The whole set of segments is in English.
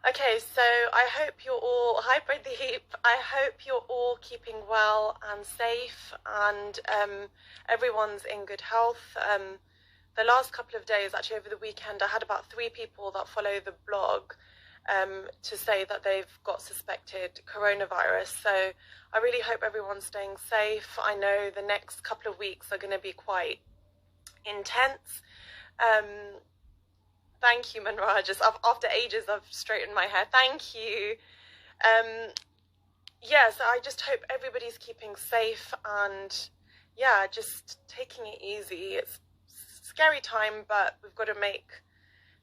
Okay, so I hope you're all, hi Pradeep, I hope you're all keeping well and safe and everyone's in good health. The last couple of days, actually over the weekend, I had about 3 people that follow the blog to say that they've got suspected coronavirus. So I really hope everyone's staying safe. I know the next couple of weeks are going to be quite intense. Thank you, Manraj. Just after ages, I've straightened my hair. Thank you. Yeah, so I just hope everybody's keeping safe and yeah, just taking it easy. It's a scary time, but we've got to make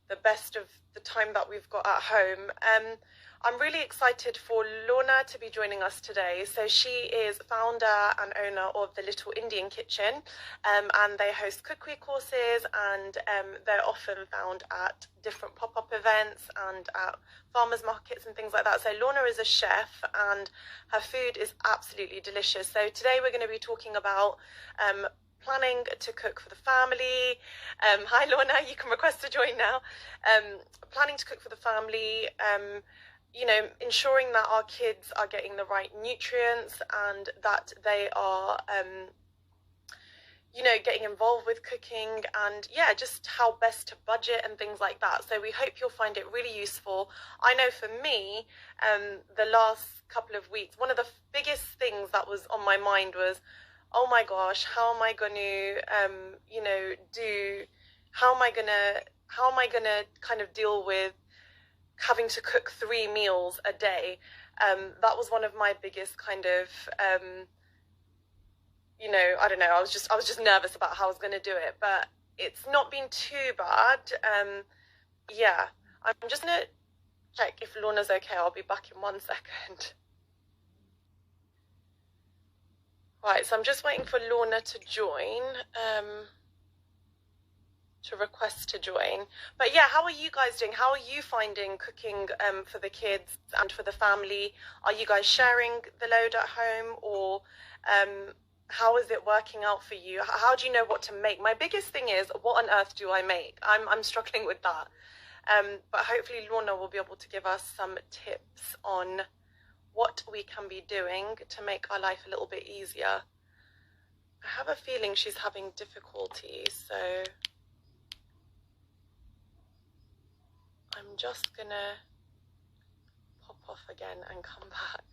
the best of the time that we've got at home. I'm really excited for Lorna to be joining us today. So she is founder and owner of the Little Indian Kitchen, and they host cookery courses, and they're often found at different pop-up events and at farmers markets and things like that. So Lorna is a chef and her food is absolutely delicious. So today we're going to be talking about planning to cook for the family. Hi Lorna, you can request to join now. Planning to cook for the family, you know, ensuring that our kids are getting the right nutrients and that they are, you know, getting involved with cooking and yeah, just how best to budget and things like that. So we hope you'll find it really useful. I know for me, the last couple of weeks, one of the biggest things that was on my mind was, oh my gosh, how am I going to, you know, how am I going to kind of deal with having to cook 3 meals a day? That was one of my biggest kind of, you know, I don't know, I was just nervous about how I was going to do it, but it's not been too bad. Yeah, I'm just going to check if Lorna's okay. I'll be back in 1 second. Right, so I'm just waiting for Lorna to join, to request to join. But yeah, how are you guys doing? How are you finding cooking for the kids and for the family? Are you guys sharing the load at home, or how is it working out for you? How do you know what to make? My biggest thing is, what on earth do I make? I'm struggling with that. But hopefully Lorna will be able to give us some tips on what we can be doing to make our life a little bit easier. I have a feeling she's having difficulty, so I'm just gonna pop off again and come back.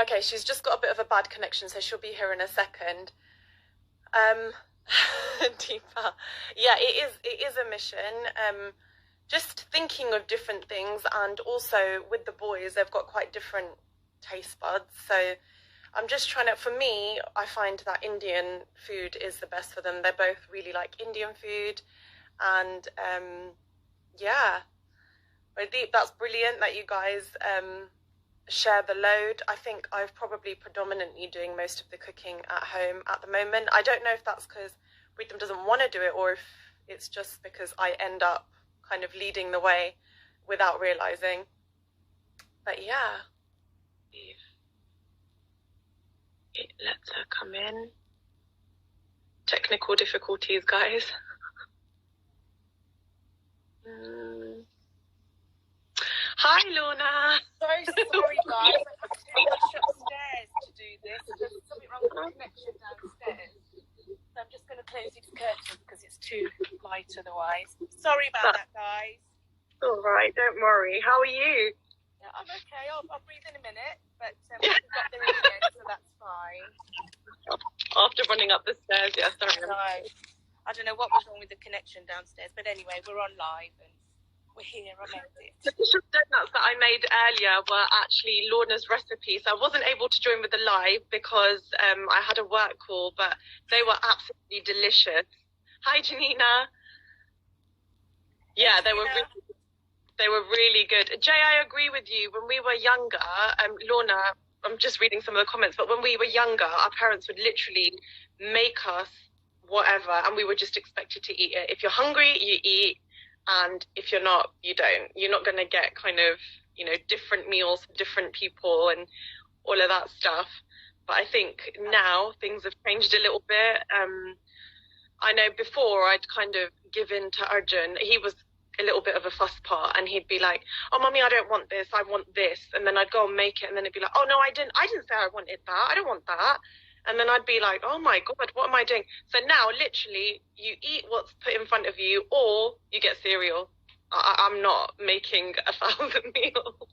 Okay, she's just got a bit of a bad connection, so she'll be here in a second. Deepa, yeah, it is a mission. Just thinking of different things, and also with the boys, they've got quite different taste buds. So I'm just trying to, for me, I find that Indian food is the best for them. They both really like Indian food, and yeah, Deep, that's brilliant that you guys share the load. I think I'm probably predominantly doing most of the cooking at home at the moment. I don't know if that's because Rhythm doesn't want to do it, or if it's just because I end up kind of leading the way without realizing. But yeah, it lets her come in. Technical difficulties, guys. Hi Lorna. So sorry guys, I had to rush upstairs to do this. There's something wrong with the connection downstairs. So I'm just going to close these curtains because it's too light otherwise. Sorry about that, guys. All right, don't worry. How are you? Yeah, I'm okay. I'll breathe in a minute, but we got there in the end, so that's fine. After running up the stairs, yeah, sorry. No, I don't know what was wrong with the connection downstairs, but anyway, we're on live and we're here. I made it. The dish of donuts that I made earlier were actually Lorna's recipe, so I wasn't able to join with the live because I had a work call, but they were absolutely delicious. Hi, Janina. Yeah, they were really good. Jay, I agree with you. When we were younger, Lorna, I'm just reading some of the comments, but when we were younger, our parents would literally make us whatever, and we were just expected to eat it. If you're hungry, you eat, and if you're not, you don't. You're not going to get kind of, you know, different meals for different people and all of that stuff. But I think now things have changed a little bit. I know before I'd kind of given to Arjun. He was a little bit of a fuss pot, and he'd be like, "Oh, mommy, I don't want this. I want this." And then I'd go and make it, and then it'd be like, "Oh no, I didn't say I wanted that. I don't want that." And then I'd be like, "Oh my God, what am I doing?" So now, literally, you eat what's put in front of you, or you get cereal. I'm not making 1,000 meals.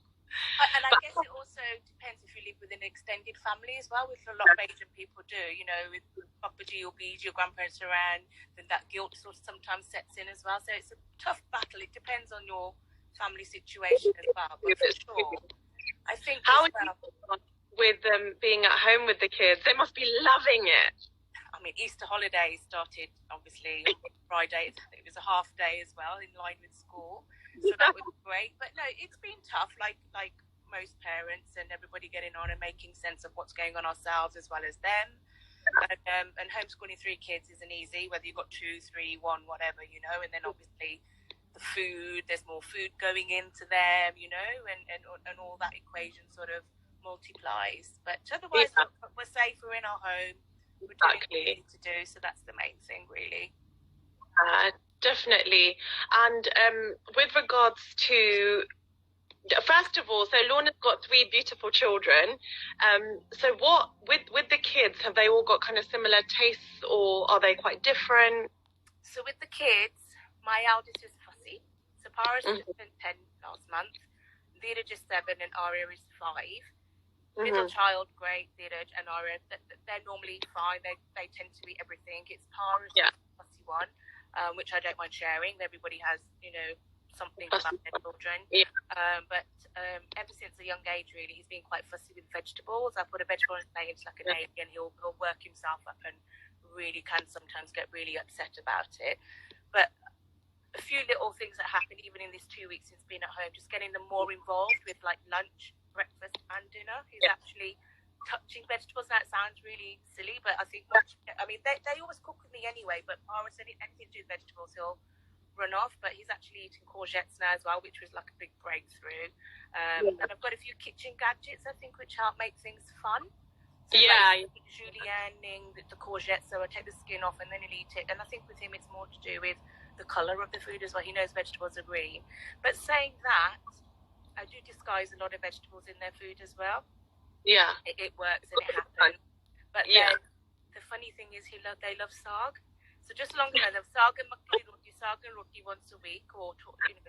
And I guess it also depends if you live with an extended family as well, which a lot of Asian people do. You know, with Papaji or Biji, your grandparents around, then that guilt sort of sometimes sets in as well. So it's a tough battle. It depends on your family situation as well. But for sure, I think how with being at home with the kids, they must be loving it. I mean, Easter holidays started obviously Friday. It was a half day as well, in line with school. So that was great. But no, it's been tough, like most parents and everybody getting on and making sense of what's going on ourselves as well as them. And homeschooling 3 kids isn't easy, whether you've got 2, 3, 1, whatever, you know. And then obviously the food, there's more food going into them, you know, and all that equation sort of multiplies. But otherwise, we're safe, we're in our home, we're doing what we need to do. So that's the main thing, really. Definitely. And with regards to, first of all, so Lorna's got 3 beautiful children. So what, with the kids, have they all got kind of similar tastes, or are they quite different? So with the kids, my eldest is fussy. So Paris just turned 10 last month. Dheeraj is 7 and Arya is 5. Middle child, great. Dheeraj and Arya, they're normally fine. They tend to eat everything. It's Paris, the fussy one. Which I don't mind sharing. Everybody has, you know, something about their children. Yeah. But ever since a young age, really, he's been quite fussy with vegetables. I put a vegetable on his plate, it's like an alien. He'll work himself up and really can sometimes get really upset about it. But a few little things that happen, even in these 2 weeks since being at home, just getting them more involved with like lunch, breakfast, and dinner. He's actually touching vegetables. That sounds really silly, but I think they always cook with me anyway, but Paris, anything to do with vegetables, he'll run off. But he's actually eating courgettes now as well, which was like a big breakthrough. And I've got a few kitchen gadgets, I think, which help make things fun. So like julienning the courgette, so I take the skin off and then he'll eat it. And I think with him it's more to do with the colour of the food as well. He knows vegetables are green. But saying that, I do disguise a lot of vegetables in their food as well. Yeah, it works and it happens. But then the funny thing is, they love saag. So just long as they have saag and makki roti, saag and roti once a week, or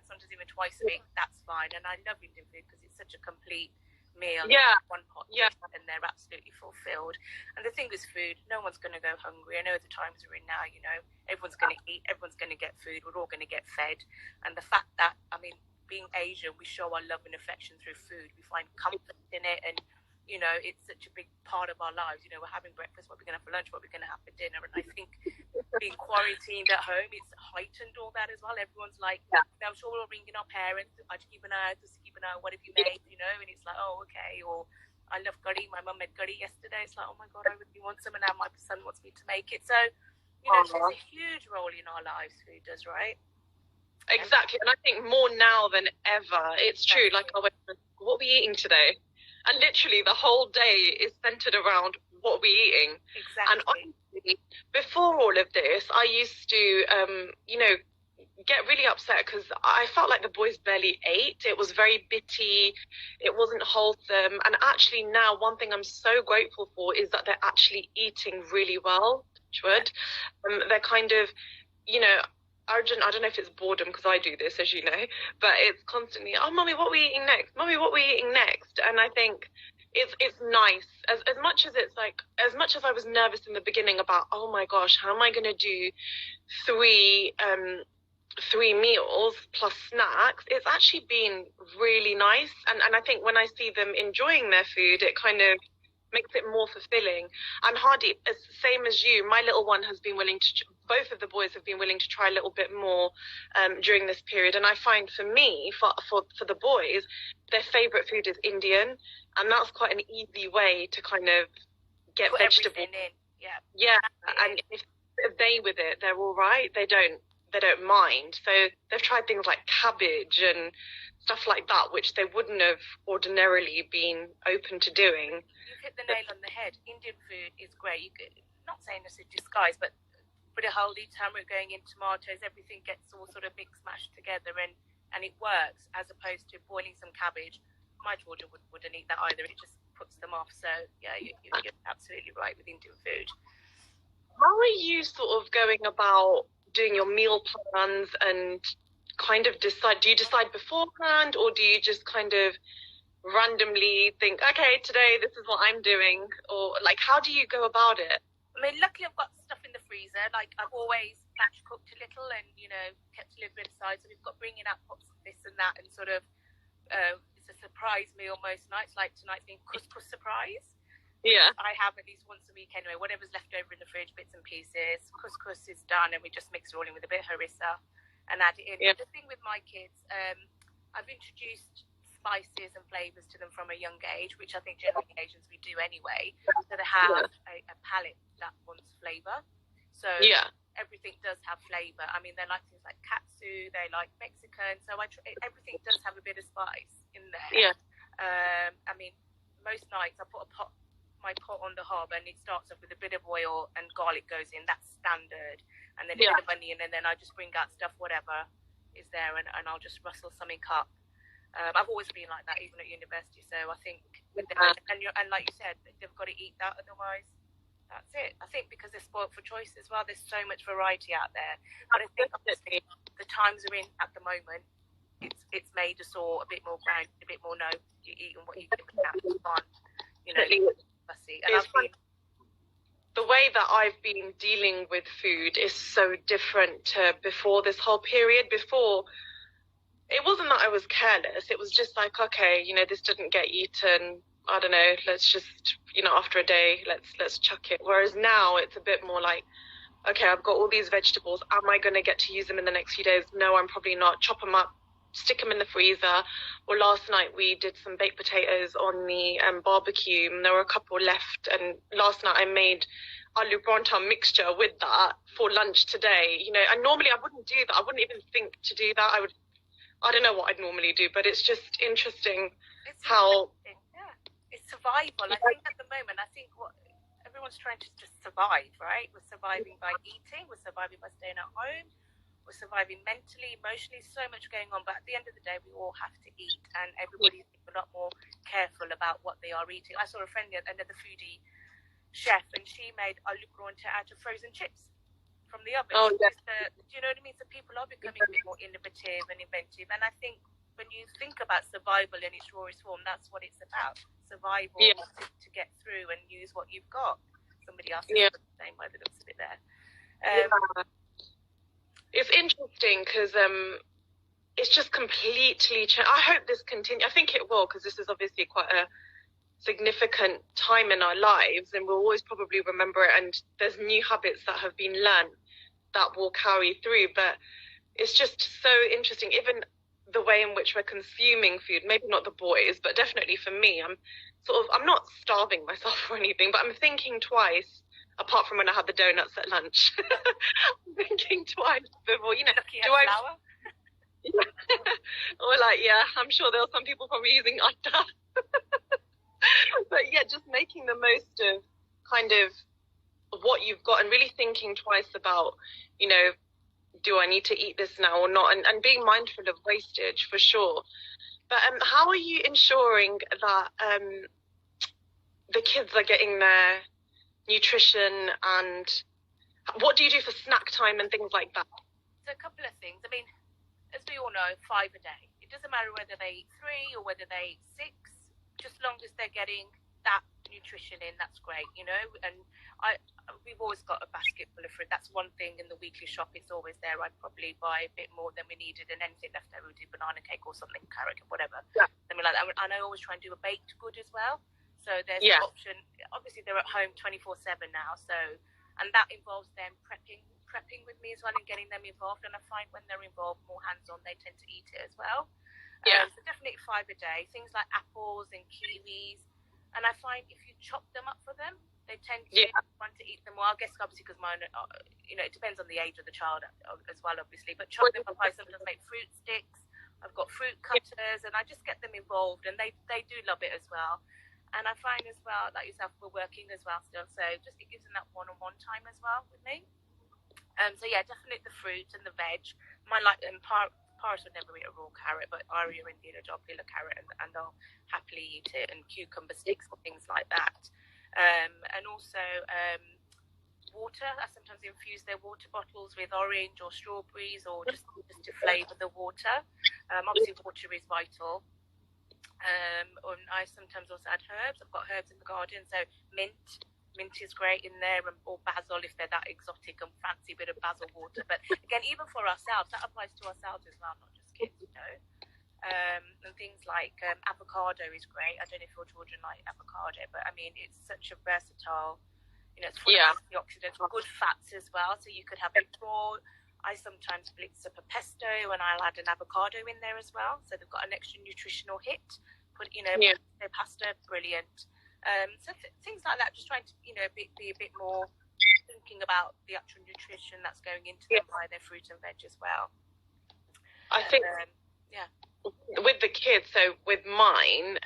sometimes even twice a week. That's fine. And I love Indian food because it's such a complete meal. One pot, and they're absolutely fulfilled. And the thing with food, no one's going to go hungry. I know the times we're in now. You know, everyone's going to eat. Everyone's going to get food. We're all going to get fed. And the fact that, I mean, being Asian, we show our love and affection through food. We find comfort in it, and you know, it's such a big part of our lives. You know, we're having breakfast, what we're going to have for lunch, what we're going to have for dinner. And I think being quarantined at home, it's heightened all that as well. Everyone's like, I'm sure we're all ringing our parents. I just keep an eye, what have you made, you know? And it's like, oh, okay. Or I love curry. My mum made curry yesterday. It's like, oh my God, I really want some. And now my son wants me to make it. So, you know, there's a huge role in our lives, food does, right? Exactly. And I think more now than ever. It's true. Like, what are we eating today? And literally the whole day is centered around what we're eating. Exactly. And honestly, before all of this, I used to, you know, get really upset because I felt like the boys barely ate. It was very bitty. It wasn't wholesome. And actually now, one thing I'm so grateful for is that they're actually eating really well. They're kind of, you know, I don't know if it's boredom because I do this, as you know, but it's constantly, oh, Mummy, what are we eating next? Mummy, what are we eating next? And I think it's nice. As much as it's like, as much as I was nervous in the beginning about, oh my gosh, how am I going to do three meals plus snacks? It's actually been really nice. And I think when I see them enjoying their food, it kind of makes it more fulfilling. And Hardy, same as you, my little one has been willing to, both of the boys have been willing to try a little bit more during this period. And I find for me, for the boys, their favourite food is Indian. And that's quite an easy way to kind of get vegetables in. Yeah. And if they with it, they're all right. They don't mind. So they've tried things like cabbage and stuff like that, which they wouldn't have ordinarily been open to doing. You've hit the nail on the head. Indian food is great. You could, not saying this is disguise, but bit of haldi, turmeric going in, tomatoes, everything gets all sort of mixed, mashed together, and it works, as opposed to boiling some cabbage. My children wouldn't eat that either. It just puts them off. So, yeah, you're absolutely right with Indian food. How are you sort of going about doing your meal plans and kind of decide? Do you decide beforehand, or do you just kind of randomly think, okay, today this is what I'm doing? Or like, how do you go about it? I mean, luckily I've got stuff in the freezer. Like, I've always batch cooked a little and, you know, kept a little bit aside. So we've got bringing out pots of this and that, and sort of it's a surprise meal most nights. Like tonight's being couscous surprise. Yeah. I have at least once a week anyway. Whatever's left over in the fridge, bits and pieces. Couscous is done, and we just mix it all in with a bit of harissa and add it in. Yeah. The thing with my kids, I've introduced spices and flavors to them from a young age, which I think generally Asians we do anyway. So they have a palate that wants flavor. So everything does have flavor. I mean, they like things like katsu, they like Mexican. So everything does have a bit of spice in there. Yeah. I mean, most nights I put my pot on the hob, and it starts off with a bit of oil and garlic goes in. That's standard. And then a bit of onion, and then I just bring out stuff, whatever is there, and I'll just rustle something up. I've always been like that, even at university. So I think with them, and like you said, they've got to eat that. Otherwise, that's it. I think because they're spoiled for choice as well. There's so much variety out there. But I think obviously the times we're in at the moment, it's made us all a bit more grounded, a bit more you're eating what you can have fun. You know, fussy. And the way that I've been dealing with food is so different to before this whole period. Before, it wasn't that I was careless. It was just like, okay, you know, this didn't get eaten. I don't know. Let's just, you know, after a day, let's chuck it. Whereas now it's a bit more like, okay, I've got all these vegetables. Am I going to get to use them in the next few days? No, I'm probably not. Chop them up, stick them in the freezer. Or last night we did some baked potatoes on the barbecue, and there were a couple left. And last night I made aloo paratha mixture with that for lunch today. You know, and normally I wouldn't do that. I wouldn't even think to do that. I don't know what I'd normally do, but it's just interesting how... Yeah, it's survival. I think at the moment, what everyone's trying to just survive, right? We're surviving by eating, we're surviving by staying at home, we're surviving mentally, emotionally, so much going on. But at the end of the day, we all have to eat, and everybody's a lot more careful about what they are eating. I saw a friend, another foodie chef, and she made aloo paratha out of frozen chips from the oven. Oh, yes. Do you know what I mean? So people are becoming a bit more innovative and inventive. And I think when you think about survival in its rawest form, that's what it's about. Survival to get through and use what you've got. Somebody else is the same by the looks of it there. It's interesting because it's just completely changed. I hope this continues. I think it will, because this is obviously quite a significant time in our lives, and we'll always probably remember it, and there's new habits that have been learned that will carry through. But it's just so interesting, even the way in which we're consuming food. Maybe not the boys, but definitely for me, I'm not starving myself or anything, but I'm thinking twice, apart from when I had the donuts at lunch. I'm thinking twice before, you know, do I flour? or like, I'm sure there are some people probably using atta. But just making the most of kind of what you've got, and really thinking twice about, you know, do I need to eat this now or not, and being mindful of wastage for sure. But how are you ensuring that the kids are getting their nutrition, and what do you do for snack time and things like that? So a couple of things. I mean, as we all know, 5 a day. It doesn't matter whether they eat 3 or whether they eat 6. Just as long as they're getting that nutrition in, that's great, you know. And we've always got a basket full of fruit. That's one thing in the weekly shop. It's always there. I'd probably buy a bit more than we needed, and anything left over, we do banana cake or something, carrot or whatever. Something like that. And I always try and do a baked good as well. So there's an option. Obviously, they're at home 24/7 now. So, and that involves them prepping with me as well, and getting them involved. And I find when they're involved, more hands-on, they tend to eat it as well. So definitely 5 a day. Things like apples and kiwis. And I find if you chop them up for them, they tend to want to eat them. Well, I guess obviously because mine, you know, it depends on the age of the child as well, obviously. But chop them up. I sometimes make fruit sticks. I've got fruit cutters, and I just get them involved, and they do love it as well. And I find as well, like yourself, we're working as well still, so just it gives them that one-on-one time as well with me. So yeah, definitely the fruit and the veg. Mine like Paris would never eat a raw carrot, but Aria and Dina will peel a carrot and they'll happily eat it, and cucumber sticks or things like that. And also water. I sometimes infuse their water bottles with orange or strawberries, or just to flavour the water. Obviously, water is vital. And I sometimes also add herbs. I've got herbs in the garden, so mint is great in there, or basil if they're that exotic and fancy, bit of basil water. But again, even for ourselves, that applies to ourselves as well, not just kids, you know. And things like avocado is great. I don't know if your children like avocado, but I mean, it's such a versatile, you know, it's full of antioxidants, good fats as well, so you could have it raw. I sometimes blitz up a pesto and I'll add an avocado in there as well, so they've got an extra nutritional hit. Put, you know, their pasta, brilliant. So things like that, just trying to, you know, be a bit more thinking about the actual nutrition that's going into them by their fruit and veg as well. I think, with the kids, so with mine,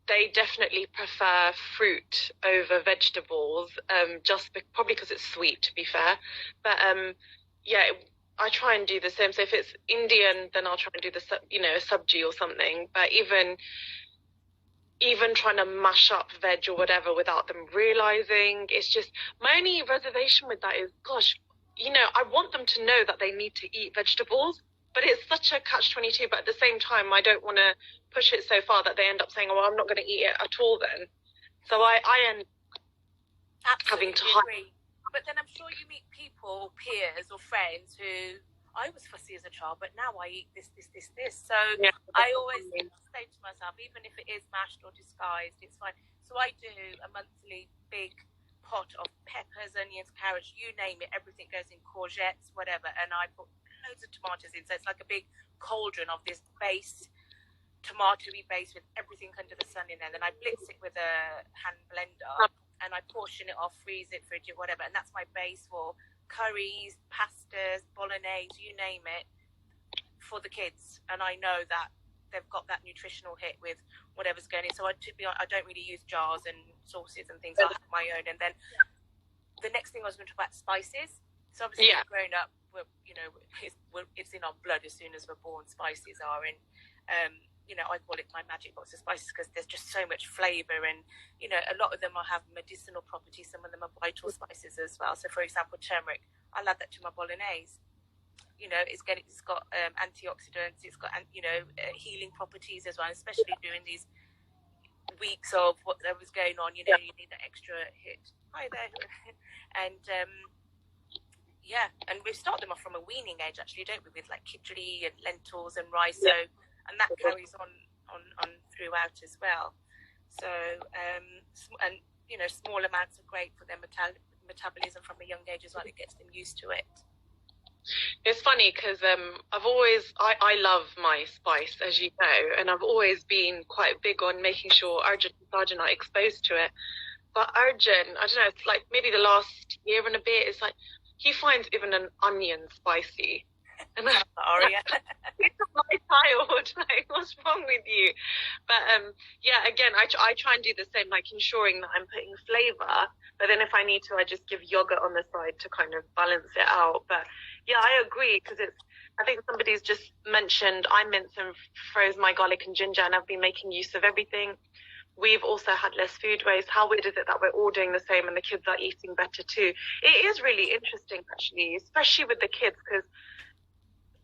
they definitely prefer fruit over vegetables, probably because it's sweet, to be fair. But I try and do the same. So if it's Indian, then I'll try and do a sabji or something. But even trying to mash up veg or whatever without them realizing, it's just, my only reservation with that is, gosh, you know, I want them to know that they need to eat vegetables, but it's such a catch-22. But at the same time, I don't want to push it so far that they end up saying, oh, well, I'm not going to eat it at all then. So I end having to agree. But then I'm sure you meet people, peers or friends who, I was fussy as a child, but now I eat this. So I always say to myself, even if it is mashed or disguised, it's fine. So I do a monthly big pot of peppers, onions, carrots, you name it, everything goes in, courgettes, whatever, and I put loads of tomatoes in. So it's like a big cauldron of this base, tomatoey base with everything under the sun in there. Then I blitz it with a hand blender and I portion it off, freeze it, fridge it, whatever. And that's my base for curries, pastas, bolognese, you name it, for the kids. And I know that they've got that nutritional hit with whatever's going in. So I don't really use jars and sauces and things. I have my own. And then the next thing I was going to talk about, spices. So obviously, growing up, it's in our blood as soon as we're born. Spices are in. You know, I call it my magic box of spices because there's just so much flavour, and you know, a lot of them have medicinal properties. Some of them are vital spices as well. So, for example, turmeric, I'll add that to my bolognese. You know, it's got antioxidants. It's got healing properties as well, especially during these weeks of whatever's going on. You know, you need that extra hit. Hi there, and and we start them off from a weaning age, actually, don't we? With like khichdi and lentils and rice. So. And that carries on throughout as well. So, and you know, small amounts are great for their metabolism from a young age as well. It gets them used to it. It's funny because I love my spice, as you know, and I've always been quite big on making sure Arjun and Sarjan are exposed to it. But Arjun, I don't know, it's like maybe the last year and a bit, it's like he finds even an onion spicy. And Aria. It's my child. Like, what's wrong with you? But again, I try and do the same, like ensuring that I'm putting flavour. But then if I need to, I just give yogurt on the side to kind of balance it out. But yeah, I agree because I think somebody's just mentioned I mince and froze my garlic and ginger, and I've been making use of everything. We've also had less food waste. How weird is it that we're all doing the same and the kids are eating better too? It is really interesting, actually, especially with the kids, because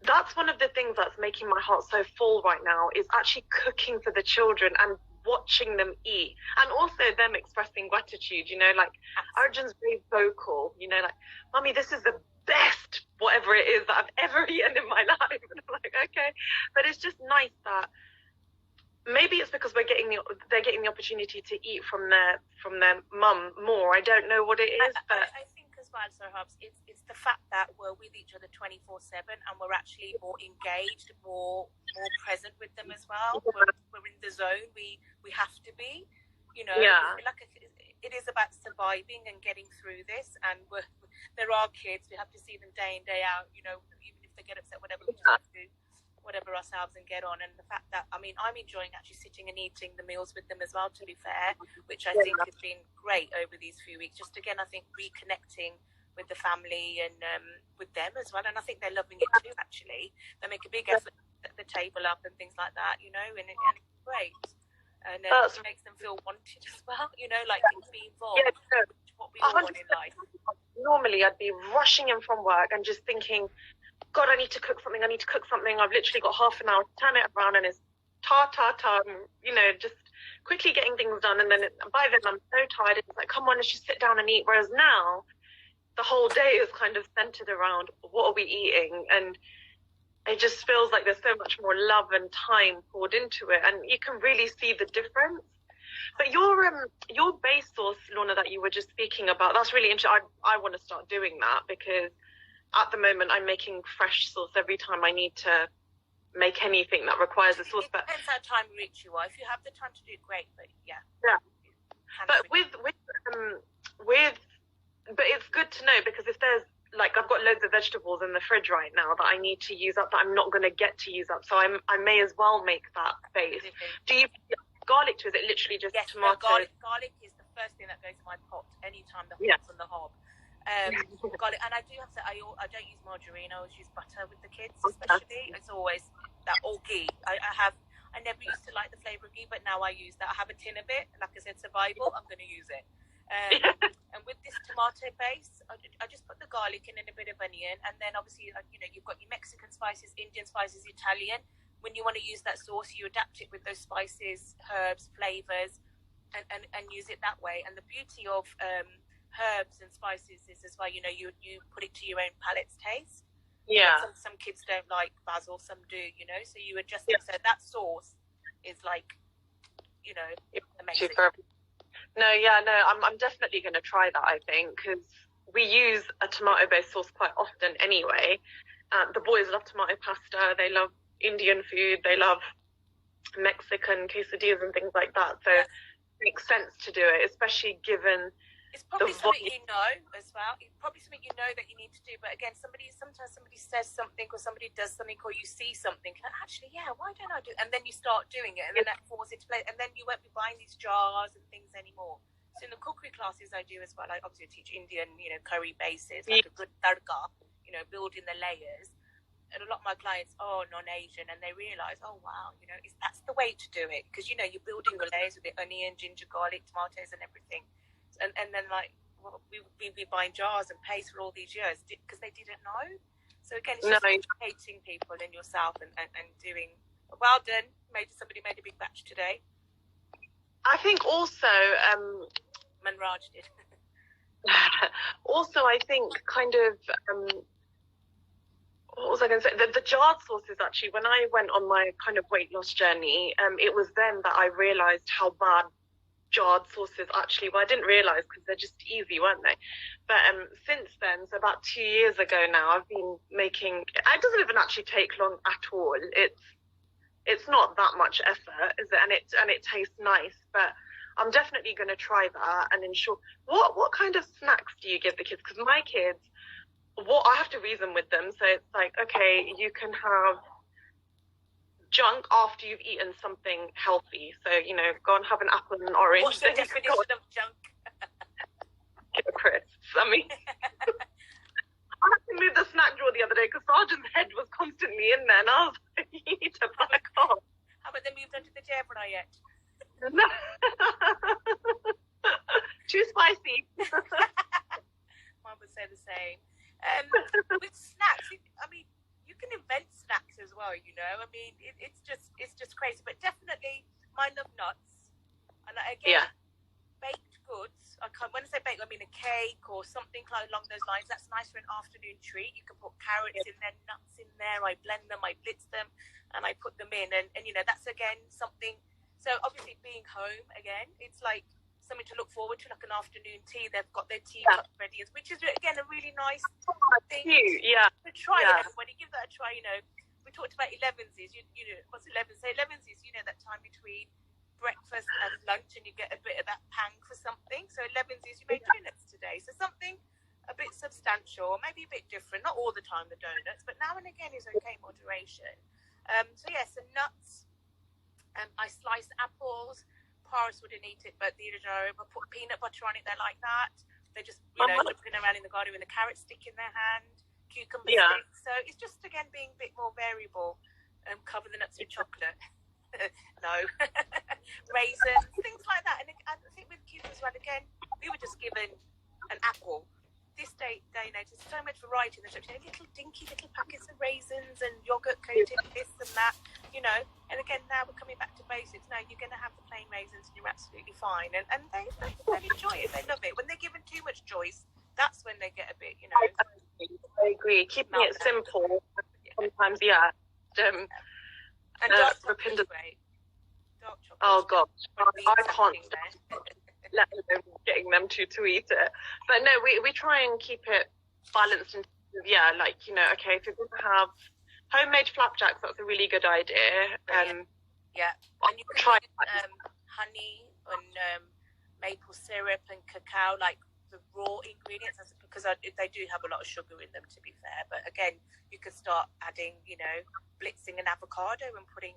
that's one of the things that's making my heart so full right now, is actually cooking for the children and watching them eat, and also them expressing gratitude. You know, like Arjun's very vocal, you know, like, Mummy, this is the best whatever it is that I've ever eaten in my life. And I'm like, okay. But it's just nice that maybe it's because they're getting the opportunity to eat from their mum more. I don't know what it is, but I think as well, so Hubs, it's the fact that we're with each other 24/7 and we're actually more engaged, more present with them as well. We're in the zone. We have to be, you know. Like it is about surviving and getting through this. And there are kids, we have to see them day in, day out. You know, even if they get upset, whatever, we just have to do whatever ourselves and get on. And the fact that, I mean, I'm enjoying actually sitting and eating the meals with them as well, to be fair, which I think has been great over these few weeks. Just again, I think reconnecting with the family and with them as well. And I think they're loving it too, actually. They make a big effort to set the table up and things like that, you know, and it's great. And it makes them feel wanted as well, you know, like be involved, which is what we all want in life. Normally, I'd be rushing in from work and just thinking, God, I need to cook something. I've literally got half an hour to turn it around, and it's you know, just quickly getting things done. And then by then I'm so tired. It's like, come on, let's just sit down and eat. Whereas now, the whole day is kind of centered around what are we eating, and it just feels like there's so much more love and time poured into it, and you can really see the difference. But your base sauce, Lorna, that you were just speaking about, that's really interesting. I want to start doing that, because at the moment I'm making fresh sauce every time I need to make anything that requires a sauce. It depends how time rich you are. If you have the time to do it, great. But yeah. But but it's good to know, because if there's, like, I've got loads of vegetables in the fridge right now that I need to use up, that I'm not going to get to use up, so I may as well make that base. Do you put garlic to it? Is it literally just tomato? Garlic is the first thing that goes in my pot anytime the hot's on the hob. Garlic, and I do have to. I don't use margarine. I always use butter with the kids, especially. It's always that, or ghee. I never used to like the flavour of ghee, but now I use that. I have a tin of it. Like I said, survival. I'm going to use it. And with this tomato base, I just put the garlic in and a bit of onion, and then obviously, you know, you've got your Mexican spices, Indian spices, Italian. When you want to use that sauce, you adapt it with those spices, herbs, flavors, and use it that way. And the beauty of herbs and spices is as well, you know, you put it to your own palate's taste. Yeah. Some kids don't like basil, some do, you know, so you adjust it. So that sauce is like, you know, amazing. Super. I'm definitely going to try that, I think, because we use a tomato-based sauce quite often anyway. The boys love tomato pasta, they love Indian food, they love Mexican quesadillas and things like that, so it makes sense to do it, especially given it's probably something you know as well. It's probably something you know that you need to do. But again, sometimes somebody says something, or somebody does something, or you see something. Actually, yeah, why don't I do it? And then you start doing it, and then that falls into place. And then you won't be buying these jars and things anymore. So in the cookery classes I do as well, I obviously teach Indian, you know, curry bases, like a good tadka, you know, building the layers. And a lot of my clients are non-Asian, and they realise, oh wow, you know, that's the way to do it, because you know you're building the layers with the onion, ginger, garlic, tomatoes, and everything. And then, like, well, we've been buying jars and paste for all these years because they didn't know. So again, it's just educating people and yourself and doing. Well done. Somebody made a big batch today. I think also Manraj did. Also, I think kind of what was I going to say? The jarred sauces, actually, when I went on my kind of weight loss journey, it was then that I realised how bad jarred sauces actually, well, I didn't realise because they're just easy, weren't they? But since then, so about 2 years ago now, I've been making, it doesn't even actually take long at all. It's not that much effort, is it? And it tastes nice, but I'm definitely going to try that and ensure. What kind of snacks do you give the kids? Because my kids, I have to reason with them, so it's like, okay, you can have junk after you've eaten something healthy. So, you know, go and have an apple and an orange. What's the definition of junk? Crisps. I mean, I had to move the snack drawer the other day because Sergeant's head was constantly in there, and I was like, you need to back off. How about they moved onto the air fryer yet? No. Too spicy. Mine would say the same. With snacks, I mean, you can invent snacks as well, you know. I mean, it's just crazy. But definitely, I love nuts. And again, baked goods. When I say baked, I mean a cake or something along those lines. That's nice for an afternoon treat. You can put carrots in there, nuts in there. I blend them, I blitz them, and I put them in. And you know, that's again something. So obviously, being home again, it's like something to look forward to, like an afternoon tea. They've got their tea cup ready, which is again a really nice thing to try. Everybody give that a try. You know, we talked about 11sies. You know, what's 11? Say 11sies. You know, that time between breakfast and lunch, and you get a bit of that pang for something. So 11sies, you made donuts today. So something a bit substantial, maybe a bit different. Not all the time the donuts, but now and again is okay. Moderation. So yes, and nuts. I slice apples. Paris wouldn't eat it, but you know, I put peanut butter on it. They like that. They're just, looking around in the garden with a carrot stick in their hand, cucumber stick. So it's just, again, being a bit more variable. Cover the nuts with chocolate. No. Raisins, things like that. And I think with kids as well, again, we were just given an apple. This day and age, there's so much variety in the shop. Little dinky little packets of raisins and yogurt coated this and that, And again, now we're coming back to basics. Now you're going to have the plain raisins and you're absolutely fine. And they enjoy it. They love it. When they're given too much choice, that's when they get a bit, I agree. Keeping it simple. Sometimes, yeah. And dark chocolate is great. Dark chocolate. Oh, God. I can't let alone getting them to eat it. But no, we try and keep it balanced. And okay, if you're going to have homemade flapjacks, that's a really good idea. And you can try honey and maple syrup and cacao, like the raw ingredients, because they do have a lot of sugar in them, to be fair. But again, you can start adding, blitzing an avocado and putting,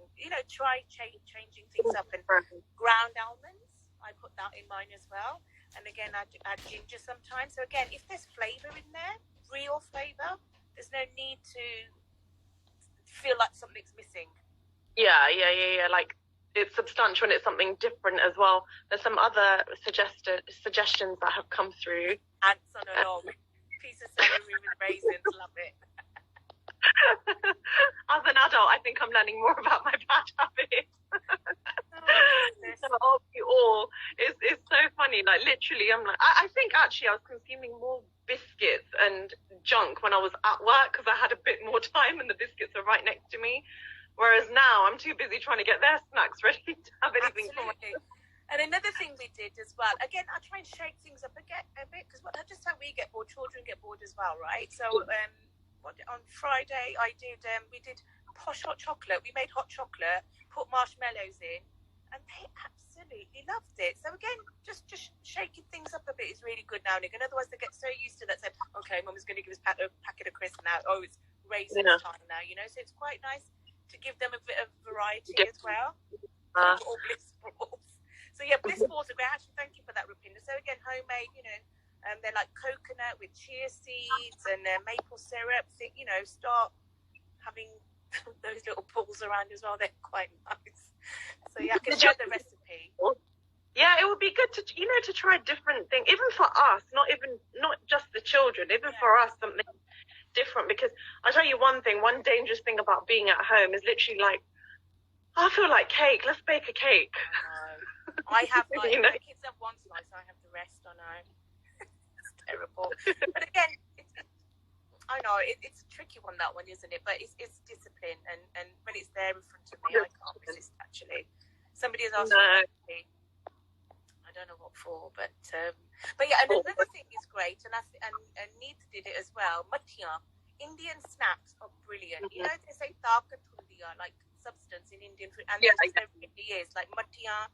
try changing things up. And ground almonds, I put that in mine as well. And again, I add ginger sometimes. So again, if there's flavour in there, real flavour, there's no need to feel like something's missing. Yeah. Like, it's substantial and it's something different as well. There's some other suggestions that have come through. Ants on a log, piece of celery with raisins, love it. As an adult, I think I'm learning more about my bad habits. It's so funny. Like, literally, I'm like, I think actually I was consuming more biscuits and junk when I was at work because I had a bit more time and the biscuits are right next to me. Whereas now I'm too busy trying to get their snacks ready to have anything for myself. And another thing we did as well, again, I try and shake things up a bit because that's just how we get bored. Children get bored as well, right? So on Friday we did posh hot chocolate. We made hot chocolate, put marshmallows in, and they absolutely loved it. So again, just shaking things up a bit is really good now and again. Otherwise, they get so used to that. Said, okay, Mum's going to give us a packet of crisps now. Oh, it's raisin time now, So it's quite nice to give them a bit of variety as well. Or bliss balls. So yeah, bliss balls are great. Actually, thank you for that, Rupinder. So again, homemade, they're like coconut with chia seeds and maple syrup. Start having those little balls around as well. They're quite nice. So yeah, I can share the recipe. Yeah, it would be good to to try different things, even for us. Not just the children, even for us, something different. Because I'll tell you one dangerous thing about being at home is literally like, I feel like cake. Let's bake a cake. I have the kids have one slice, I have the rest. I know. It's terrible. But again, I know it's a tricky one, that one, isn't it? But it's discipline, and when it's there in front of me, I can't resist. Actually, somebody has asked me. I don't know what for, but yeah. And another thing is great, and Needs did it as well. Mathiyan, Indian snacks are brilliant. They say taakat hundi hai, like substance in Indian food, and there really is. Like Mathiyan,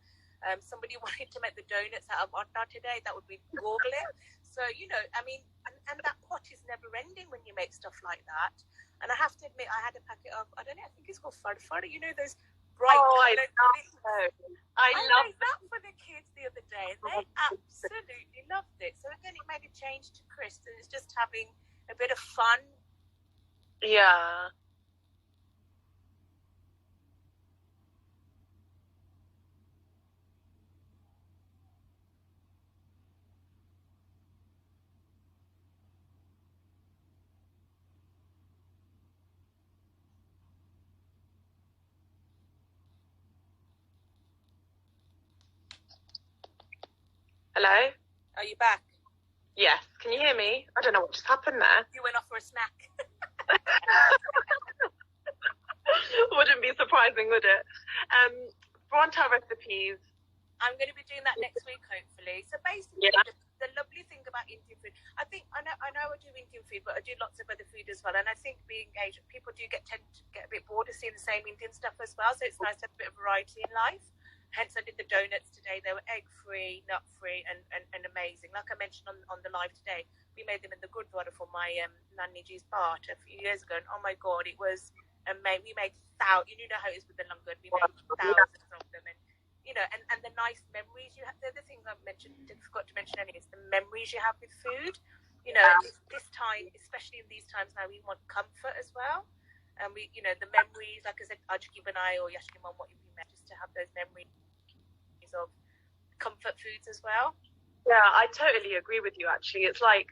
somebody wanted to make the donuts out of atta today. That would be Google it. So and that pot is never ending when you make stuff like that. And I have to admit, I had a packet of, I don't know, I think it's called farfar. Those bright. I love that for the kids the other day. They absolutely loved it. So again, it made a change to Chris, and it's just having a bit of fun. Yeah. Hello? Are you back? Yes. Can you hear me? I don't know what just happened there. You went off for a snack. Wouldn't be surprising, would it? Frontal recipes. I'm going to be doing that next week, hopefully. So basically, the lovely thing about Indian food, I know I do Indian food, but I do lots of other food as well. And I think being Asian, people tend to get a bit bored of seeing the same Indian stuff as well. So it's nice to have a bit of variety in life. Hence, I did the donuts today. They were egg-free, nut-free, and amazing. Like I mentioned on the live today, we made them in the Gurdwara for my Nanny G's part a few years ago. And oh my God, it was amazing. We made thousands. You know how it is with the langar. We made thousands of them. And, know, and the nice memories you have. The other thing I forgot to mention earlier, is the memories you have with food. You know, this time, especially in these times now, we want comfort as well. And we, you know, the memories, like I said, Ajki Banai or Yashki Mom, what you mean, just to have those memories of comfort foods as well. Yeah, I totally agree with you, actually. It's like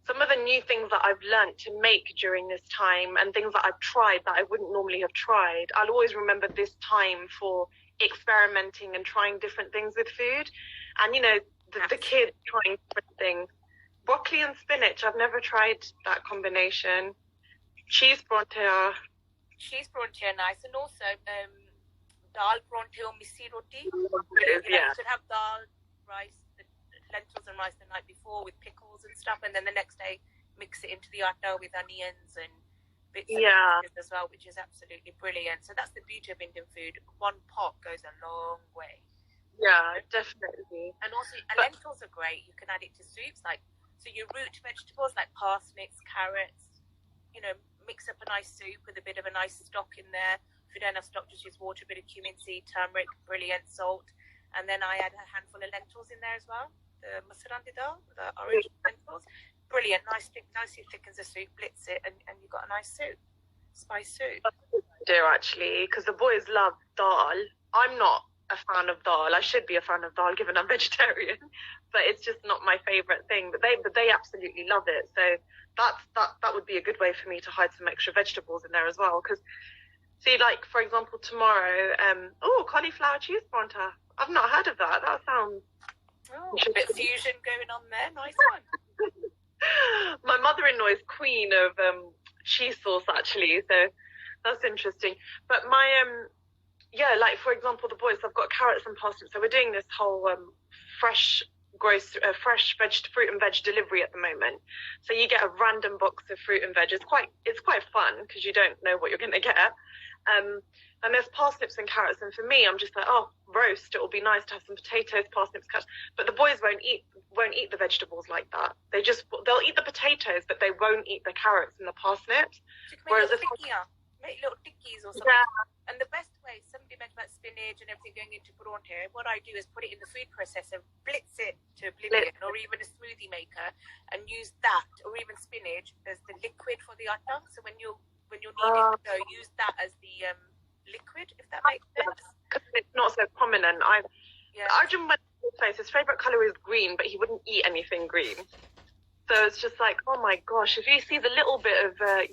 some of the new things that I've learned to make during this time and things that I've tried that I wouldn't normally have tried. I'll always remember this time for experimenting and trying different things with food. And, you know, the kids trying different things. Broccoli and spinach, I've never tried that combination. Cheese paratha. Cheese paratha, nice. And also dal paratha or missi roti. Yeah. You should have dal, rice, lentils and rice the night before with pickles and stuff, and then the next day mix it into the atta with onions and bits of as well, which is absolutely brilliant. So that's the beauty of Indian food. One pot goes a long way. Yeah, definitely. And also lentils are great. You can add it to soups, like so your root vegetables like parsnips, carrots, you know, mix up a nice soup with a bit of a nice stock in there. If you don't have stock, just use water, a bit of cumin seed, turmeric, brilliant, salt. And then I add a handful of lentils in there as well. The masarandi dal, the orange lentils. Brilliant, nicely thickens the soup, blitz it, and you've got a nice soup. Spice soup. Dear, actually, because the boys love dal. I'm not a fan of dal. I should be a fan of dal given I'm vegetarian, but it's just not my favorite thing. But they absolutely love it. So that would be a good way for me to hide some extra vegetables in there as well. Because see, like for example, tomorrow, cauliflower cheese paratha. I've not heard of that. That sounds a bit of fusion going on there. Nice one. My mother-in-law is queen of cheese sauce, actually, so that's interesting. But my like for example, the boys, I've got carrots and parsnips, so we're doing this whole fresh fruit and veg delivery at the moment. So you get a random box of fruit and veg. It's quite fun because you don't know what you're going to get. And there's parsnips and carrots, and for me, I'm just like, roast. It will be nice to have some potatoes, parsnips, carrots. But the boys won't eat the vegetables like that. They'll eat the potatoes, but they won't eat the carrots and the parsnips. Whereas make little tikkies or something. Yeah. And the best way, somebody mentioned about spinach and everything going into paratha, what I do is put it in the food processor, blitz it to oblivion, or even a smoothie maker, and use that, or even spinach as the liquid for the atta. So when you're needing to go, use that as the liquid, if that makes sense. It's not so prominent. Arjun went to his place. His favourite colour is green, but he wouldn't eat anything green. So it's just like, oh my gosh, if he sees a little bit of, I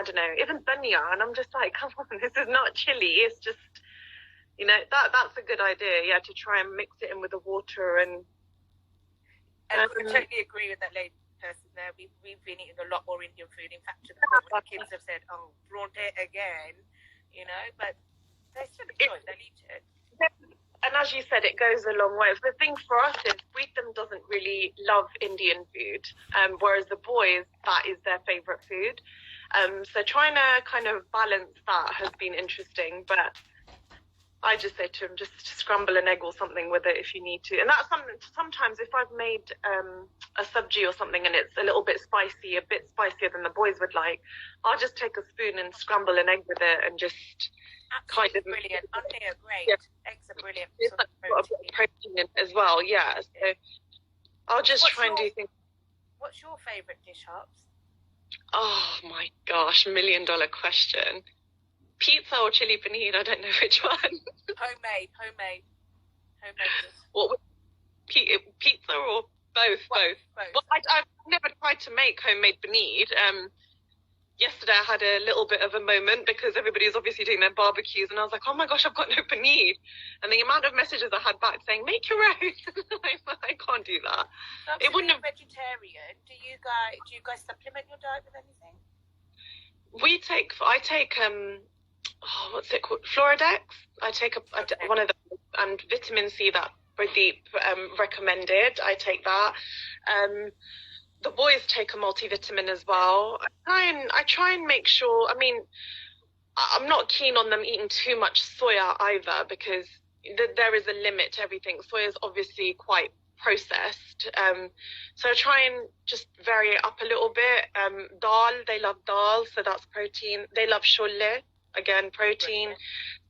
don't know, even dhania, and I'm just like, come on, this is not chili. It's just, that's a good idea, to try and mix it in with the water. And I totally agree with that lady person there. We've been eating a lot more Indian food. In fact, to the point where the kids have said, paratha again, but they still enjoy it, they'll eat it. And as you said, it goes a long way. The thing for us is Preetham doesn't really love Indian food, whereas the boys, that is their favourite food. So trying to kind of balance that has been interesting. But I just say to him, just scramble an egg or something with it if you need to. And that's something, sometimes if I've made a sabji or something and it's a little bit spicy, a bit spicier than the boys would like, I'll just take a spoon and scramble an egg with it and just kind of brilliant. They are great. Yeah. Eggs are brilliant. It's got a bit of protein in it as well, yeah. So I'll just try and do things. What's your favourite dish, Hops? Oh my gosh, $1 million question. Pizza or chili paneer? I don't know which one. Homemade. What? Pizza or both? Both. Well, I've never tried to make homemade paneer. Yesterday I had a little bit of a moment because everybody's obviously doing their barbecues, and I was like, oh my gosh, I've got no paneer. And the amount of messages I had back saying, make your own. I can't do that. It wouldn't have vegetarian. Do you guys supplement your diet with anything? I take what's it called? Floridex. I take one of them, and vitamin C that Pradeep recommended. I take that. The boys take a multivitamin as well. I try and make sure. I mean, I'm not keen on them eating too much soya either, because there is a limit to everything. Soya is obviously quite processed. So I try and just vary it up a little bit. Dal, they love dal, so that's protein. They love cholle, again, protein.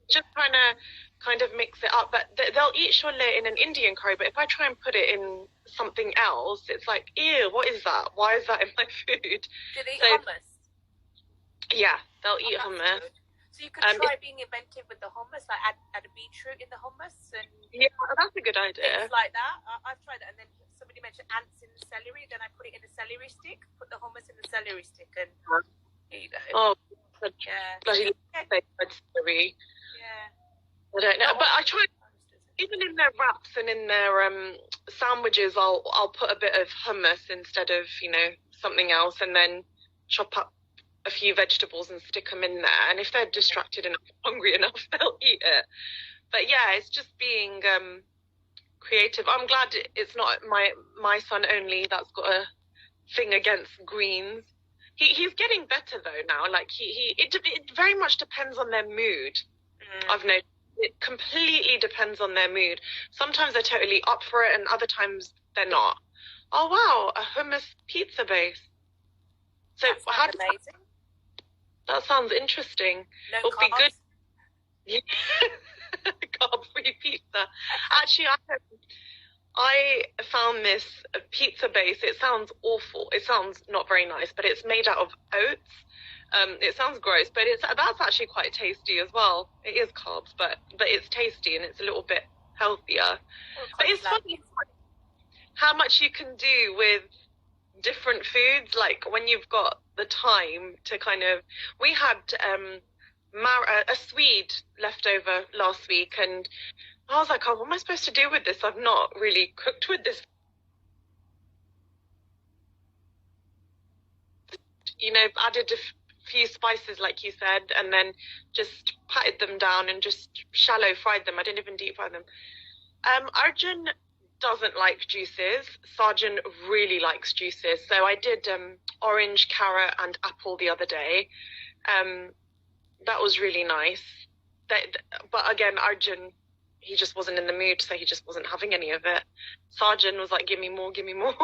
just trying to kind of mix it up. But they'll eat chole in an Indian curry, but if I try and put it in something else, it's like, ew, what is that? Why is that in my food? Do they eat So, hummus? yeah, they'll eat that's hummus. good. So you could try being inventive with the hummus, like add a beetroot in the hummus and Yeah, that's a good idea. things like that. I've tried that. And then somebody mentioned ants in the celery. Then I put it in a celery stick, put the hummus in the celery stick, and here you go. Oh, yeah. bloody celery. Yeah. I don't know, but I try. Even in their wraps and in their sandwiches, I'll put a bit of hummus instead of something else, and then chop up a few vegetables and stick them in there. And if they're distracted enough, hungry enough, they'll eat it. But yeah, it's just being creative. I'm glad it's not my son only that's got a thing against greens. He's getting better though now. Like it very much depends on their mood. I've noticed. It completely depends on their mood. Sometimes they're totally up for it, and other times they're not. Oh wow, a hummus pizza base. So how does amazing. That sounds interesting. No It'll carbs. be good. Yeah. Carb-free pizza. Actually, I found this pizza base. It sounds awful. It sounds not very nice, but it's made out of oats. It sounds gross, but that's actually quite tasty as well. It is carbs, but it's tasty and it's a little bit healthier. But it's funny how much you can do with different foods. Like when you've got the time to kind of. We had a Swede left over last week, and I was like, oh, what am I supposed to do with this? I've not really cooked with this. Added a few spices, like you said, and then just patted them down and just shallow fried them. I didn't even deep fry them. Arjun doesn't like juices. Sarjan really likes juices. So I did orange, carrot, and apple the other day. That was really nice. But again, Arjun, he just wasn't in the mood, so he just wasn't having any of it. Sarjan was like, give me more, give me more.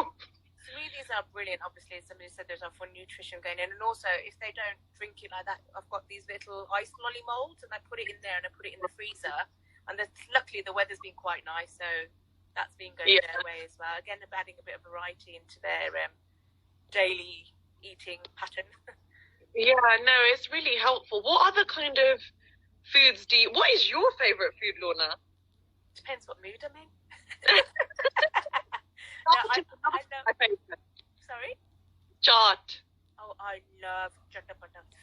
Smoothies are brilliant. Obviously, somebody said there's for nutrition going in, and also if they don't drink it like that, I've got these little ice lolly molds, and I put it in there and I put it in the freezer. And luckily the weather's been quite nice, so that's been going their way as well. Again, adding a bit of variety into their daily eating pattern. Yeah, no, it's really helpful. What other kind of foods what is your favourite food, Lorna? Depends what mood I'm in. I love my favourite. Sorry? Chaat. Oh, I love chutney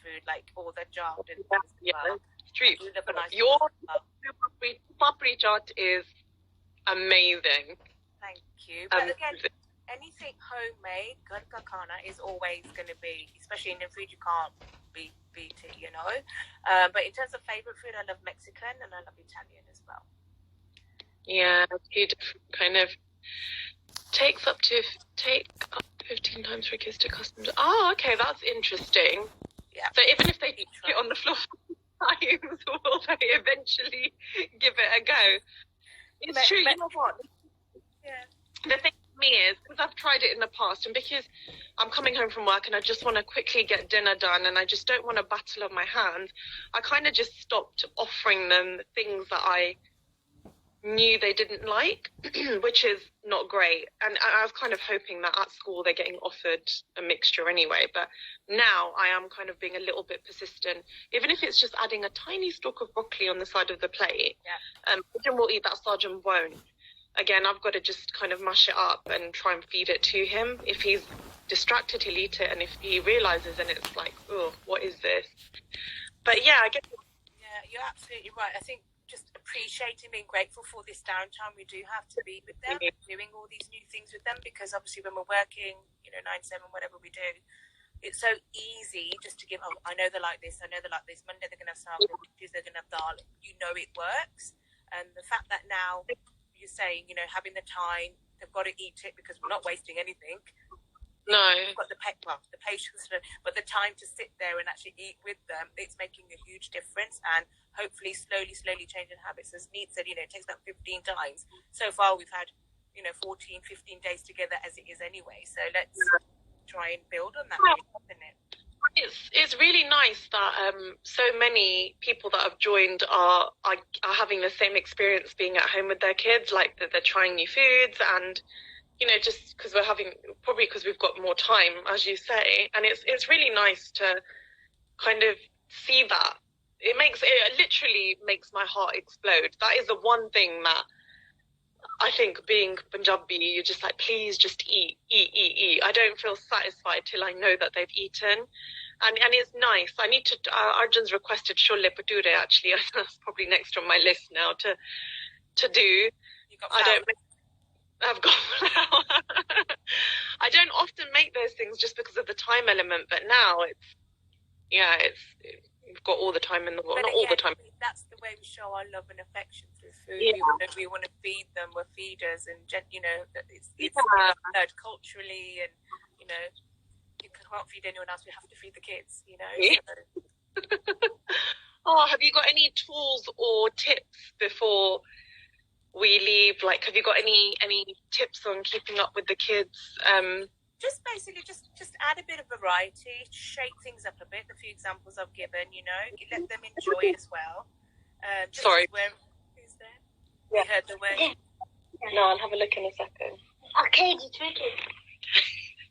food, like all the chaat and street. Your papri chaat is amazing. Thank you. But again, anything homemade, ghar ka khana is always going to be, especially in the food, you can't beat it, But in terms of favourite food, I love Mexican and I love Italian as well. Yeah, it kind of takes up to 15 times for kids to custom. Oh, okay, that's interesting. Yeah. So even if they eat it on the floor times, will they eventually give it a go? It's true. You know what? Yeah. The thing for me is, because I've tried it in the past, and because I'm coming home from work and I just want to quickly get dinner done and I just don't want a battle of my hands, I kind of just stopped offering them things that I knew they didn't like, which is not great. And I was kind of hoping that at school they're getting offered a mixture anyway, but now I am kind of being a little bit persistent, even if it's just adding a tiny stalk of broccoli on the side of the plate. Sarjan will eat that, Sarjan won't. Again, I've got to just kind of mash it up and try and feed it to him. If he's distracted, he'll eat it, and if he realizes, and it's like, oh, what is this? But yeah, I guess. Yeah, you're absolutely right. I think just appreciating, being grateful for this downtime we do have to be with them, doing all these new things with them, because obviously when we're working, 9-7, whatever we do, it's so easy just to give, I know they like this, Monday they're going to have salad, Tuesday they're going to have dal, it works. And the fact that now you're saying, having the time, they've got to eat it because we're not wasting anything. No. You've got the patience, but the time to sit there and actually eat with them, it's making a huge difference, and hopefully slowly changing habits. As Neat said, it takes about 15 times. So far we've had, 14, 15 days together as it is anyway. So let's try and build on that, isn't it? It's really nice that so many people that have joined are having the same experience being at home with their kids, like that they're trying new foods, and just because probably because we've got more time, as you say, and it's really nice to kind of see that. It literally makes my heart explode. That is the one thing that I think, being Punjabi, you're just like, please just eat, eat, eat, eat. I don't feel satisfied till I know that they've eaten. And it's nice. I need to, Arjun's requested Cholle Bhature, actually. That's probably next on my list now to do. You got flour? I've got flour. I don't often make those things just because of the time element, but now we've got all the time in the world. Not all the time. That's the way we show our love and affection through food. Yeah. We want to feed them. We're feeders, and it's heard culturally, and you can't feed anyone else. We have to feed the kids. Yeah. So. Oh, have you got any tools or tips before we leave? Like, have you got any tips on keeping up with the kids? Just basically, just add a bit of variety, shake things up a bit. The few examples I've given, you let them enjoy as well. Sorry. Who's there? Yeah. You heard the word. No, I'll have a look in a second. Our cage is wicked.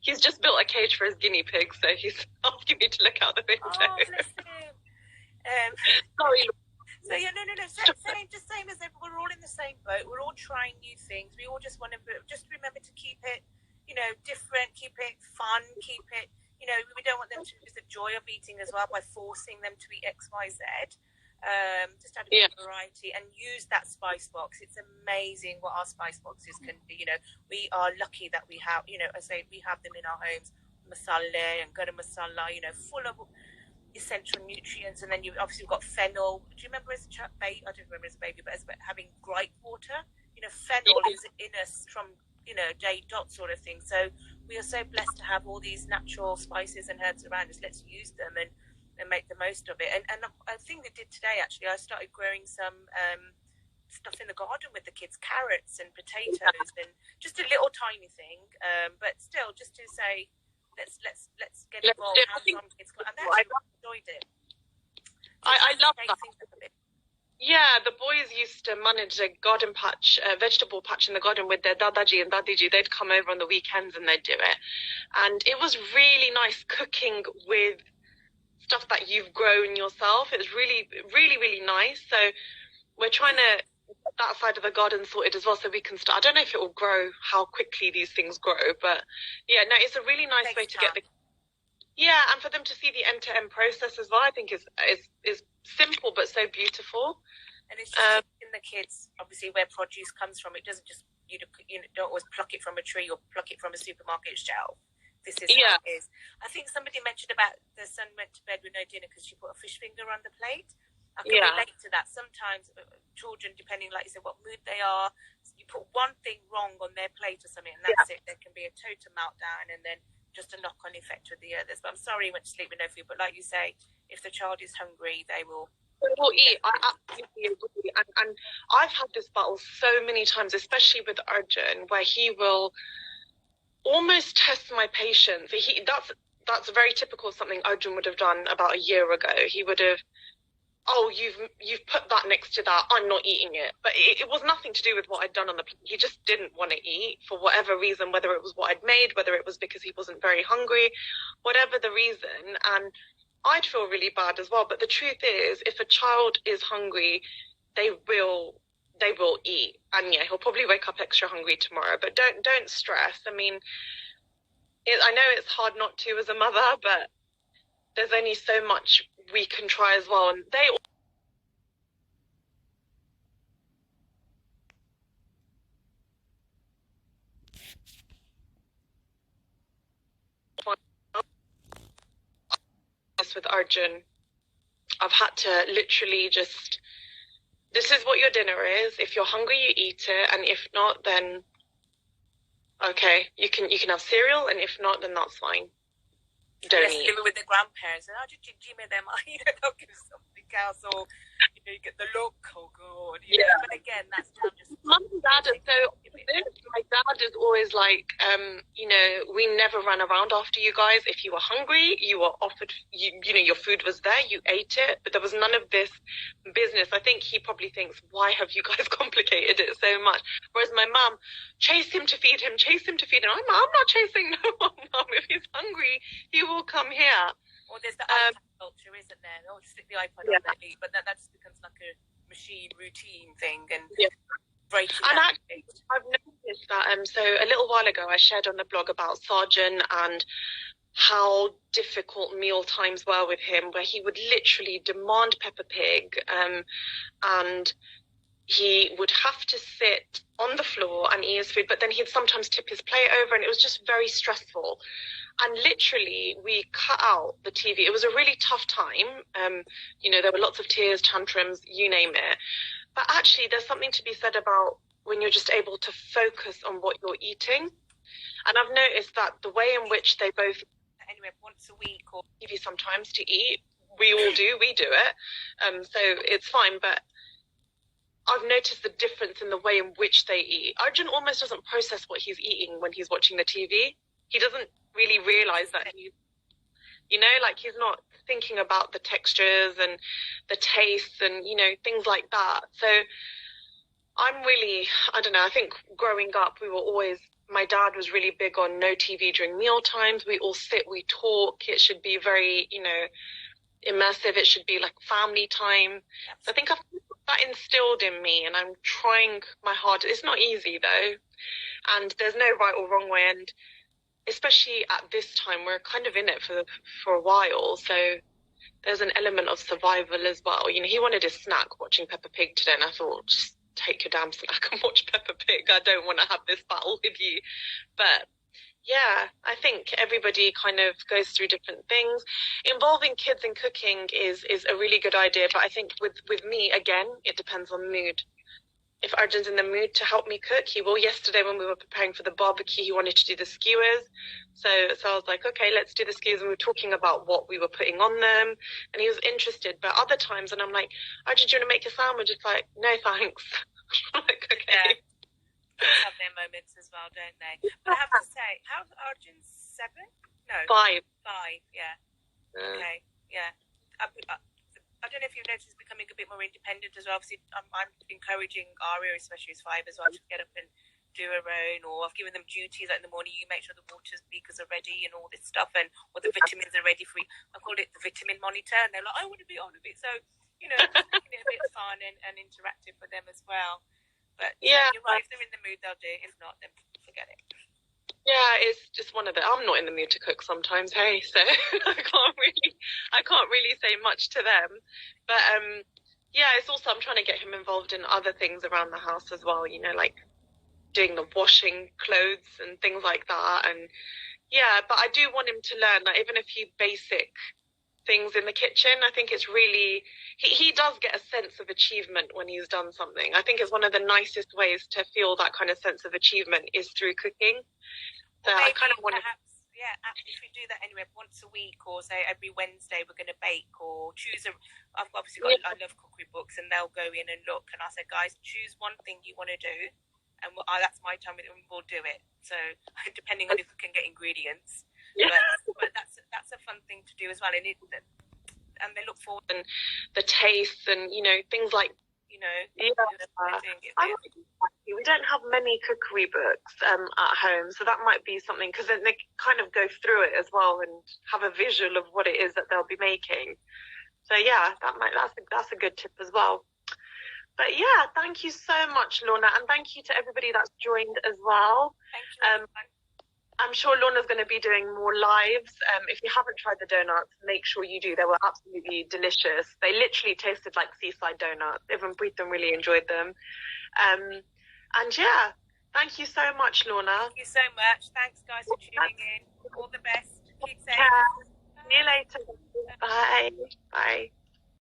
He's just built a cage for his guinea pig, so he's asking me to look out the window. Oh, bless him. Sorry. So no. Same as everyone. We're all in the same boat. We're all trying new things. We all just want to remember to keep it, different, keep it fun, keep it, we don't want them to lose the joy of eating as well by forcing them to eat X, Y, Z. Just add a bit of variety and use that spice box. It's amazing what our spice boxes can do. We are lucky that we have, I say we have them in our homes, masala and garam masala, full of essential nutrients. And then you've obviously got fennel. Do you remember as a baby? I don't remember as a baby, but having gripe water. Fennel is in us from day dot sort of thing. So we are so blessed to have all these natural spices and herbs around us. Let's use them and make the most of it. And a thing I did today, actually, I started growing some stuff in the garden with the kids, carrots and potatoes, and just a little tiny thing, but still just to say let's get involved, have some kids, and they actually enjoyed it. I love that. Things Yeah, the boys used to manage a garden patch, a vegetable patch in the garden with their dadaji and dadiji. They'd come over on the weekends and they'd do it. And it was really nice cooking with stuff that you've grown yourself. It was really, really, really nice. So we're trying to get that side of the garden sorted as well, so we can start. I don't know if it will grow, how quickly these things grow, but yeah, no, it's a really nice way to get the... Yeah, and for them to see the end-to-end process as well, I think is simple but so beautiful. And it's just teaching the kids, obviously, where produce comes from. It doesn't just, don't always pluck it from a tree or pluck it from a supermarket shelf. This is how it is. I think somebody mentioned about the son went to bed with no dinner because she put a fish finger on the plate. I can relate to that. Sometimes children, depending, like you said, what mood they are, you put one thing wrong on their plate or something, and that's it. There can be a total meltdown, and then just a knock-on effect with the others. But I'm sorry you went to sleep with no food. But like you say, if the child is hungry, they will eat. I absolutely agree. And I've had this battle so many times, especially with Arjun, where he will almost test my patience. That's very typical of something Arjun would have done about a year ago. He would have, you've put that next to that, I'm not eating it. But it was nothing to do with what I'd done on the plate. He just didn't want to eat for whatever reason, whether it was what I'd made, whether it was because he wasn't very hungry, whatever the reason. And I'd feel really bad as well. But the truth is, if a child is hungry, they will eat. And yeah, he'll probably wake up extra hungry tomorrow. But don't stress. I mean, I know it's hard not to as a mother, but there's only so much we can try as well. And they with Arjun, I've had to literally just, this is what your dinner is. If you're hungry, you eat it, and if not, then okay, you can have cereal, and if not, then that's fine. Don't eat. Living with the grandparents, and they'll give something else, or you get the look. Oh God, But again, that's just Mum and Dad are so. My dad is always like, we never ran around after you guys. If you were hungry, you were offered, your food was there, you ate it, but there was none of this business. I think he probably thinks, why have you guys complicated it so much? Whereas my mum, chase him to feed him, chase him to feed him. I'm not chasing no one, mum. If he's hungry, he will come here. Or there's the iPad culture, isn't there? They'll stick the iPad on their knee, but that just becomes like a machine routine thing, and breaking and that. I've noticed that. So a little while ago, I shared on the blog about Sergeant and how difficult meal times were with him, where he would literally demand Peppa Pig, and he would have to sit on the floor and eat his food, but then he'd sometimes tip his plate over, and it was just very stressful. And literally, we cut out the TV. It was a really tough time. There were lots of tears, tantrums, you name it. But actually, there's something to be said about when you're just able to focus on what you're eating. And I've noticed that the way in which they both, anyway, once a week or TV sometimes to eat, we do it. So it's fine. But I've noticed the difference in the way in which they eat. Arjun almost doesn't process what he's eating when he's watching the TV. He doesn't really realize that he's not thinking about the textures and the tastes and, things like that. So I'm really, I don't know, I think growing up, my dad was really big on no TV during meal times. We all sit, we talk. It should be very, immersive. It should be like family time. So I think I've that instilled in me, and I'm trying my hardest. It's not easy though, and there's no right or wrong way. And especially at this time, we're kind of in it for a while. So there's an element of survival as well. He wanted his snack watching Peppa Pig today, and I thought, just take your damn snack and watch Peppa Pig. I don't want to have this battle with you. But yeah, I think everybody kind of goes through different things. Involving kids in cooking is a really good idea. But I think with me, again, it depends on mood. If Arjun's in the mood to help me cook, he will. Yesterday when we were preparing for the barbecue, he wanted to do the skewers. So I was like, okay, let's do the skewers. And we were talking about what we were putting on them. And he was interested. But other times, and I'm like, Arjun, do you want to make a sandwich? It's like, no, thanks. I'm like, okay. Yeah. They have their moments as well, don't they? But I have to say, how's Arjun 7? No. 5. 5, yeah. Okay, yeah. I don't know if you've noticed he's becoming a bit more independent as well. Obviously, I'm encouraging Aria, especially who's 5 as well, to get up and do her own. Or I've given them duties like in the morning. You make sure the water beakers are ready and all this stuff, or the vitamins are ready for you. I call it the vitamin monitor, and they're like, I want to be on a bit. So, just making it a bit fun and interactive for them as well. But yeah, you're right. If they're in the mood, they'll do it. If not, then forget it. Yeah, it's just one of the. I'm not in the mood to cook sometimes, hey, so I can't really say much to them. But yeah, it's also I'm trying to get him involved in other things around the house as well. Like doing the washing clothes and things like that. And yeah, but I do want him to learn that even a few basic things in the kitchen. I think it's really he does get a sense of achievement when he's done something. I think it's one of the nicest ways to feel that kind of sense of achievement is through cooking. So I kind of want to. Yeah, if we do that anyway, once a week, or say every Wednesday, we're going to bake or choose I've obviously got. I love cookery books, and they'll go in and look. And I said, guys, choose one thing you want to do, and that's my time, and we'll do it. So depending on if we can get ingredients. Yeah. But that's a fun thing to do as well, and they look forward and the tastes and things like we don't have many cookery books at home, so that might be something, because then they kind of go through it as well and have a visual of what it is that they'll be making. So yeah, that's a good tip as well. But yeah, thank you so much, Lorna, and thank you to everybody that's joined as well. Thank you. I'm sure Lorna's going to be doing more lives. If you haven't tried the donuts, make sure you do. They were absolutely delicious. They literally tasted like seaside donuts. Even Preetham really enjoyed them. And yeah, thank you so much, Lorna. Thank you so much. Thanks, guys, for tuning in. All the best. Keep safe. Yeah. See you later. Bye. Bye.